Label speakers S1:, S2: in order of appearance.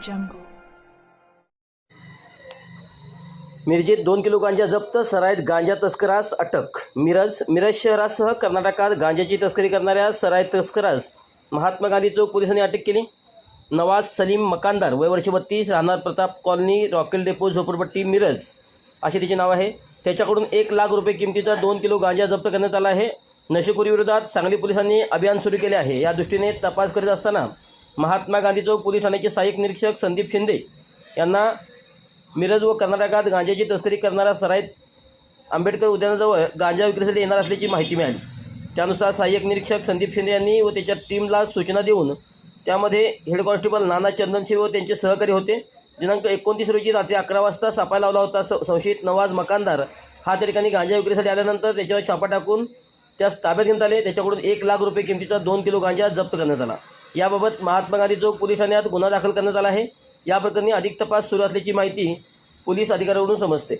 S1: jungle.
S2: मिरजेत 2 kilo गांजा जप्त, सराईत गांजा तस्करास अटक. मिरज शहरासह कर्नाटकात गांजाची तस्करी करणाऱ्या सराईत तस्करास महात्मा गांधी चौक पोलिसांनी अटक केली. नवाज सलीम मकानदार, वय वर्ष 32, राहणार प्रताप कॉलनी, रॉकेल डेपो, झोपडपट्टी, मिरज असे त्याचे नाव आहे. त्याच्याकडून 1 लाख रुपये किमतीचा 2 किलो गांजा जप्त करण्यात आला आहे. नशेखोरीविरोधात सांगली पोलिसांनी अभियान सुरू केले आहे. या दृष्टीने तपास करीत असताना महात्मा गांधी चौक पोलीस ठाण्याचे सहाय्यक निरीक्षक संदीप शिंदे यांना मिरज व कर्नाटकात गांजाची तस्करी करणारा सराईत आंबेडकर उद्यानाजवळ गांजा विक्रीसाठी येणार असल्याची माहिती मिळाली. त्यानुसार सहाय्यक निरीक्षक संदीप शिंदे यांनी व त्याच्या टीमला सूचना देऊन त्यामध्ये हेड कॉन्स्टेबल नाना चंदनशिव व त्यांचे सहकारी होते. दिनांक 29 रोजी रात्री 11 वाजता सापळा लावला होता. संशयित नवाज मकानदार हा त्या ठिकाणी गांजा विक्रीसाठी आल्यानंतर त्याच्यावर छापा टाकून त्यास ताब्यात घेण्यात आले. त्याच्याकडून 1 लाख रुपये किमतीचा 2 किलो गांजा जप्त करण्यात आला. याबाबत महात्मा गांधी चौक पोलीस ठाण्यात गुन्हा दाखल करण्यात आला आहे. या प्रकरणी अधिक तपास सुरू असल्याची माहिती पोलीस अधिकाऱ्यांकडून समजते.